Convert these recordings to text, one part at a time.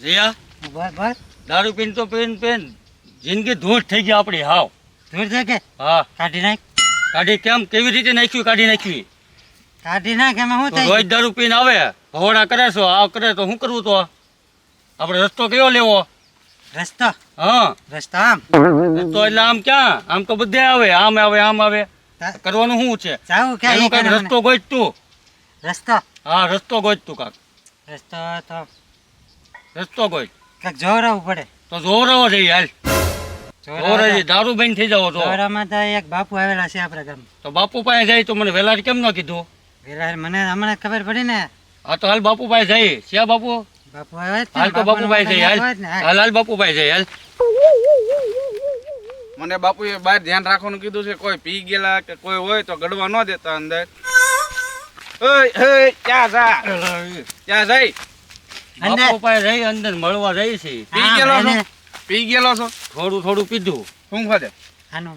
જયા બસ બસ દારૂ પીને તો પીને જિંદગી ધૂળ થઈ ગઈ આપણી હાવ. ધૂળ છે કે હા કાઢી નાખ. કાઢી કેમ કેવી રીતે નાખ્યું કાઢી નાખવી? કાઢી નાખ એમાં શું તો થાય? રોજ દારૂ પીને આવે ભવડા કરે છો આ કરે તો શું કરવું? તો આપણે રસ્તો કયો લેવો? રસ્તો હા રસ્તો આમ રસ્તો એટલે આમ ક્યાં? આમ તો બધે આવે, આમ આવે આમ આવે. કરવાનું શું છે? જાવું ક્યાં એનો ઈ કાંઈક કરે રસ્તો ગોત તું. મને? રસ્તો હા રસ્તો ગોત તું કાક રસ્તો તો રસ્તો ગોત. કાંઈક જોવરાવવું પડે. તો જોરાવો જઈએ હાલ. જોરાજી દારૂ બંધ થઈ જાવ તો. જોવરામાં તો એક બાપુ આવેલા છે આપણા ગામમાં. તો બાપુ પાસે જાય તો મને વહેલા કેમ ન કીધું? વેલા મને હમણાં ખબર પડી ને. હા તો હાલ બાપુ પાસે જાય. શ્યા બાપુ? બાપુ આવ્યા જ ને, હાલ તો બાપુ બાપુનો પાસે જાય હાલ. આવ્યા જ ને, હાલ. હાલ હાલ બાપુ પાસે જાય હાલ. મને બાપુએ બહાર ધ્યાન રાખવાનું કીધું છે. કોઈ પી ગયેલા કે કોઈ હોય તો ગડવા ન દેતા અંદર. ક્યાં જા ક્યાં જઈ? અંદર. બાપુ પાસે જઈ અંદર મળવા જાય છે. પી હા, ગયેલો છો? એને. પી ગયેલો છો? થોડું થોડું પીધું. શું ખાધે? આનું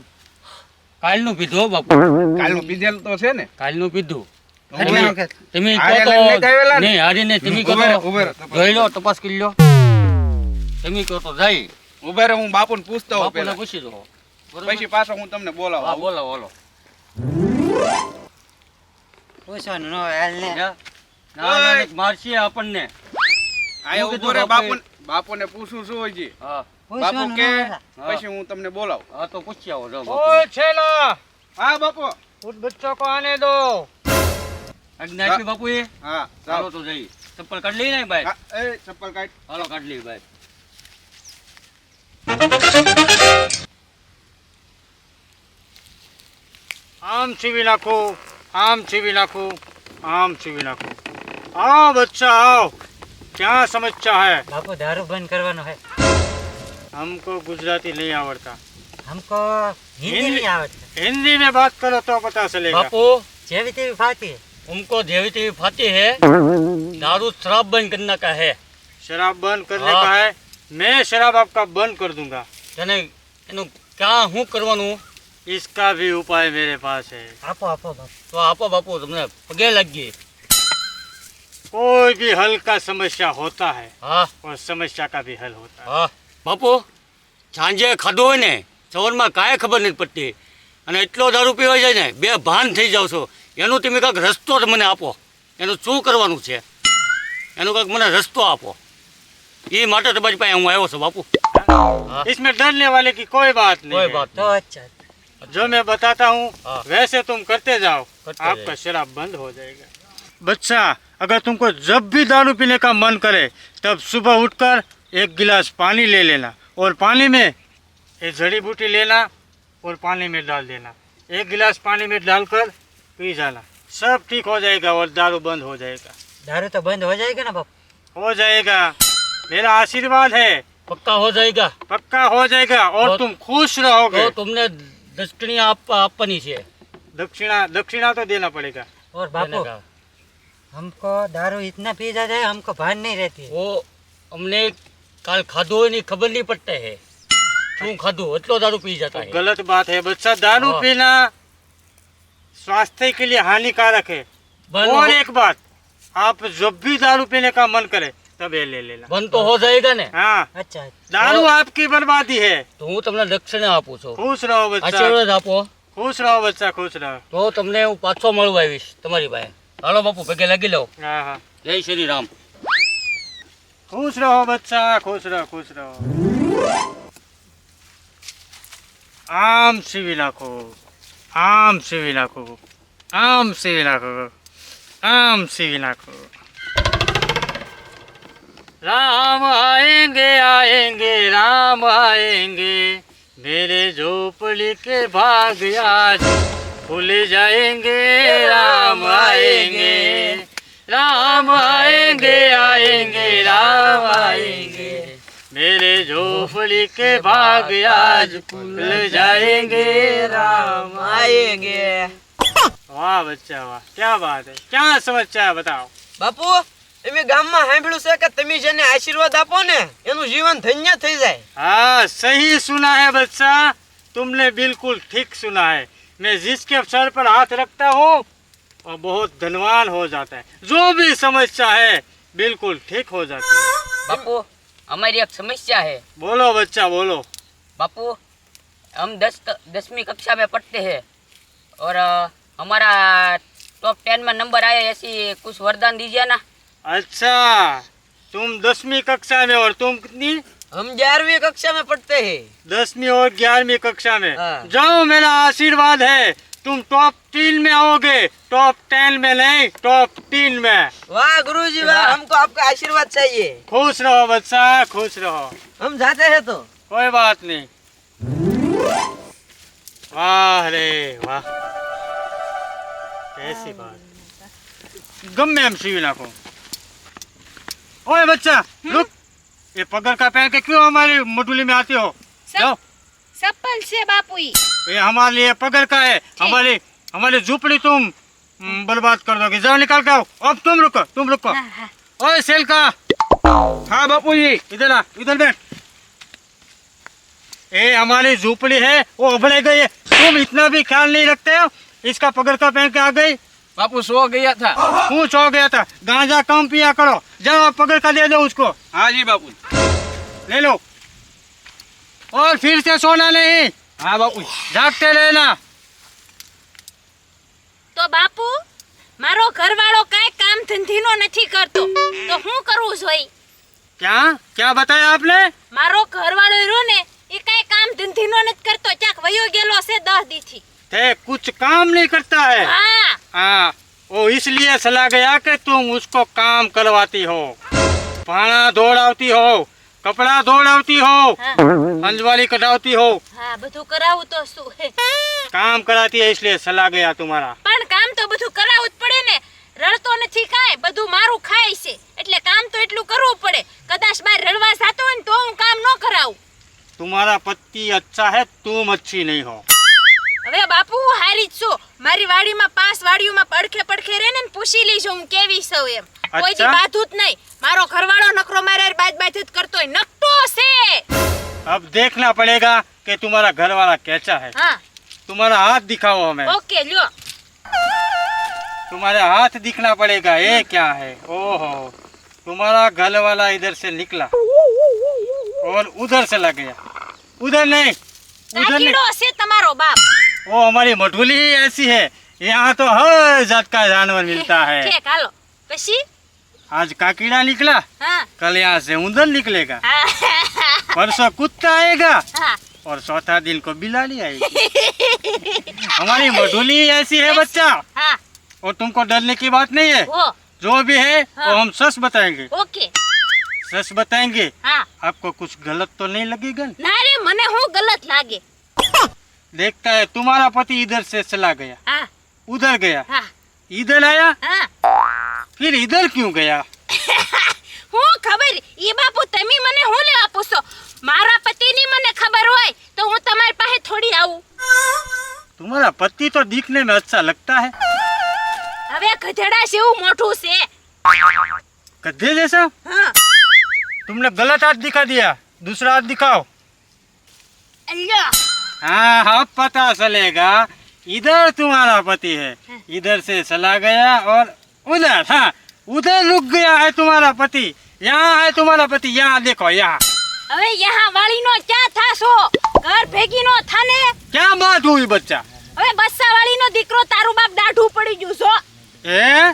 કાલનું પીધું હો બાપુ. કાલનું પીધેલ તો છે ને. કાલનું પીધું. એટલે તમે- હું કે તમે હારે કહો લઈને તો આવેલા ને? નહીં હારીને તમે કહો ઉભે રહે, તો ઉભે રહે, તપાસ જોઈ લો તપાસ કરી લો. તમે કહો તો જાય. ઉભા રહે, હું બાપુને પૂછતો હોઉં બાપુને પહેલા. પૂછી દો. બરોબર? પછી પાછો હું તમને હા બોલાવું. બોલો બોલો. પૂછવાનું ન હોય, હાલ ને. ના ના ના, મારશે આપણને. આયા હું ઉભો રહે, કીધું બાપુને પૂછું શું હોય છે. હા બાપુ પૂછવાનું કે ન હોય. પછી હું તમને બોલાવું. હા તો પૂછી આવો જાઓ ओ બાપુ. छेना હા બાપુ. उस बच्चों को आने दो। આજ્ઞા આપી બાપુ એ. હા ચાલો ચાલો. તો જઈ. ચપ્પલ કાઢ લઈ ને ભાઈ. હા, એ ચપ્પલ કાઢ. હાલો કાઢ લઈ ભાઈ. आम छीवी नाखो, आम छीवी नाखो, आम छीवी नाखो। आओ बच्चा आओ, क्या समस्या है? બાપુ દારૂ બંધ કરવાનો है। हमको गुजराती नहीं आवड़ता, हमको हिंदी नहीं आवड़ता। हिंदी में बात करो तो पता चलेगा। बापू જેવી તેવી ફાતી है। उनको जेवी तेवी फाती है, दारू शराब बंद करने का है। शराब बंद करने हाँ। का है, मैं शराब आपका बंद कर दूंगा। તેને એનું ક્યાં શું કરવાનું? इसका भी उपाय मेरे पास है। આપો આપો બાપુ। તો આપો બાપુ તમને પગે લાગીએ. कोई भी हल का समस्या होता है હા और समस्या का भी हल होता है। હા બાપુ સાંજે ખાધું હોય ને સવારમાં કાંઈ ખબર નથી પડતી અને એટલો દારૂ પીવાઈ જાય ને બે ભાન થઈ જાવ છો. એનું તમે કાંઈક રસ્તો જ મને આપો. એનું શું કરવાનું છે એનું કાંઈક મને રસ્તો આપો. એ માટે તમારી પાસે હું આવ્યો છું બાપુ. हाँ। इसमें डरने वाले की कोई बात नहीं કોઈ है। વાત તો અચ્છા जो मैं बताता हूँ हाँ। वैसे तुम करते जाओ, करते आपका जाओ। शराब बंद हो जाएगा। बच्चा अगर तुमको जब भी दारू पीने का मन करे तब सुबह उठकर एक गिलास पानी ले लेना और पानी में ये जड़ी बूटी लेना और पानी में डाल देना। एक गिलास पानी में डालकर पी जाना, सब ठीक हो जाएगा और दारू बंद हो जाएगा। દારૂ તો બંધ हो जाएगा ना बापू। हो जाएगा, मेरा आशीर्वाद है, પક્કા હો જાયગા. पक्का हो जाएगा और तो- तुम खुश તો रहोगे। તમને દક્ષિણા આપવાની છે. दक्षिणा दक्षिणा तो देना पड़ेगा। और बापू એને કા. हमको दारू इतना पी जाता है हमको भान नहीं रहती है। वो हमने काल खाधो હોય ની ખબર નહીં પડતા है શું ખાધું એટલો દારૂ પી જતા तो है. गलत बात है बच्चा, दारू हाँ। पीना स्वास्थ्य के लिए हानिकारक है। बंद और हो- एक बात, आप जब भी दारू पीने का मन करे तब ये ले लेना। બંધ તો હો जाएगा ને. हाँ, अच्छा दारू आपकी बर्बादी है। તો હું તમને દક્ષિણા આપું છું. खुश रहो बच्चा, આશીર્વાદ આપો खुश रहो बच्चा, खुश रहो। તો તમને હું પાછો મળવા આવીશ તમારી પાસે. હાલો બાપુ પગે લાગી લો. हाँ हाँ, જય શ્રી રામ. खुश रहो बच्चा, खुश रहो, खुश रहो। आम सीवी नाखो, आम सीवी नाखो, आम सीवी नाखो, आम सीवी नाखो। राम आएंगे आएंगे राम आएंगे, मेरे झोपड़ी के भाग आज खुल जाएंगे। राम आएंगे, राम आएंगे आएंगे राम आएंगे, मेरे झोपड़ी के भाग आज खुल जाएंगे। राम आएंगे। वाह बच्चा वाह, क्या बात है, क्या समस्या है बताओ। બાપુ તમે ગામમાં સાંભળ્યું છે કે તમે જેને આશીર્વાદ આપો ને એનું જીવન ધન્ય થઈ જાય। हाँ सही सुना है बच्चा, तुमने बिल्कुल ठीक सुना है। मैं जिसके सर पर हाथ रखता हूँ और बहुत धनवान हो जाता है। जो भी समस्या है बिल्कुल ठीक हो जाती है। બાપુ हमारी एक समस्या है बोलो बच्चा बोलो। बापू। हम 10वीं कक्षा में पढ़ते हैं और हमारा टॉप 10 में नंबर आया, ऐसी कुछ वरदान दीजिए ना। अच्छा, तुम 10वीं कक्षा में और तुम कितनी? हम 11वीं कक्षा में पढ़ते हैं। 10वीं और 11वीं कक्षा में। हाँ। जाओ, मेरा आशीर्वाद है, तुम टॉप 3 में आओगे, टॉप 10 में नहीं, टॉप 3 में। वाह गुरुजी वाह, हमको आपका आशीर्वाद चाहिए। खुश रहो बच्चा, खुश रहो। हम जाते हैं तो। कोई बात नहीं। वाह रे वाह, कैसी बात। गम में हम सीवी नाखो। ओए बच्चा रुक, ये पगड़ का पहन के क्यों हमारी मटुली में आती हो? जाओ, चप्पल से बापू ही। ये हमारे लिए पगड़ का है, हमारी झोपड़ी तुम बर्बाद कर दोगे। जाओ निकाल के आओ। अब तुम रुको। हाँ, हाँ। ओए सेल का, हाँ बापू जी। इधर आ, इधर बैठ। ये हमारी झोपड़ी है, वो उबड़ गई है, तुम इतना भी ख्याल नहीं रखते हो। इसका पगड़ का पहन के आ गई। बापू सो गया था। पूछ हो गया था, गांजा कम पिया करो। जाओ पकड़ कर दे दो उसको। हाँ जी बापू। ले लो, और फिर से सोना नहीं। हाँ बापू। जागते रहना। तो बापू मारो घरवाળો કાંઈ કામ ધંધીનો નથી કરતો તો હું કરવું જોઈએ? क्या बताया आपने? મારો ઘરવાળો રહ્યો ને એ કાંઈ કામ ધંધીનો નથી કરતો, ક્યાંક વયો ગયેલો છે 10 દીથી। थे कुछ काम नहीं करता है। हाँ। हाँ, वो इसलिए सला गया कि तुम उसको काम करवाती हो, पाना धोड़ावती हो, कपड़ा धोड़ावती हो, हाँ। अंजवाली कटावती हो, હા બધું કરાવું તો શું હે? काम कराती है, इसलिए सला गया तुम्हारा। પણ કામ તો બધું કરાવવું જ પડે ને, રડતો નથી કાંઈ, બધું મારું ખાય છે એટલે કામ તો એટલું કરવું પડે। કદાચ બાર રડવા જાતો હોય ને તો હું કામ ન કરાવું। तुम्हारा पति अच्छा है, तुम अच्छी नहीं हो। હવે બાપુ હું હારી જ છું, મારી વાડીમાં 5 વાડીઓમાં પડખે રહે ને પૂછી લેજો હું કેવી છું એમ। કોઈ દી અચ્છા। બાધું જ નહીં, મારો ઘરવાળો નકરો મારે બાજ જ કરતો હોય, નકટો છે। अब देखना पड़ेगा कि तुम्हारा घर वाला कैसा है। હા तुम्हारा हाथ दिखाओ हमें, ઓકે લ્યો। तुम्हारा हाथ दिखना पड़ेगा। ये क्या है? ओहो, तुम्हारा घर वाला इधर से निकला और उधर से लग गया। उधर नहीं, उधर नहीं। કાકીડો છે તમારો બાપ। वो हमारी मठुली ही ऐसी है, यहाँ तो हर जात का जानवर मिलता है। ઠેક હાલો પછી। आज काकीड़ा निकला, હા कल यहाँ से उधर निकलेगा, હા परसों कुत्ता आएगा હા और चौथा दिन को बिलाड़ी आएगी। हमारी मठुली ही ऐसी है बच्चा, હા और तुमको डरने की बात नहीं है। ઓ जो भी है हाँ। वो हम सच बताएंगे। ઓકે। सच बताएंगे, હા आपको कुछ गलत तो नहीं लगेगा? ના રે મને હું ગલત લાગે। देखता है तुम्हारा पति इधर से चला गया, હા उधर गया, હા इधर आया, હા फिर इधर क्यों गया? હું ખબર ઈ બાપુ તમે મને હું લેવા પૂછો? મારા પતિની મને ખબર હોય તો હું તમારી પાસે થોડી આવું। तुम्हारा पति तो दिखने में अच्छा लगता है, હવે ગધેડા જેવું મોઢું છે। गधे जैसा। હા तुमने गलत हाथ दिखा दिया, दूसरा हाथ दिखाओ। અલ્યા हाँ, अब पता चलेगा इधर तुम्हारा पति है, इधर से चला गया और उधर, हाँ उधर रुक गया है तुम्हारा पति। यहाँ है तुम्हारा पति, यहाँ देखो, यहाँ। હવે યહાં વાળીનો ક્યાં થાશો? ઘર ભેગીનો થાને। क्या बात हुई बच्चा? હવે બસ્સા વાળીનો દીકરો તારું બાપ દાઢું પડી ગયું છો। ए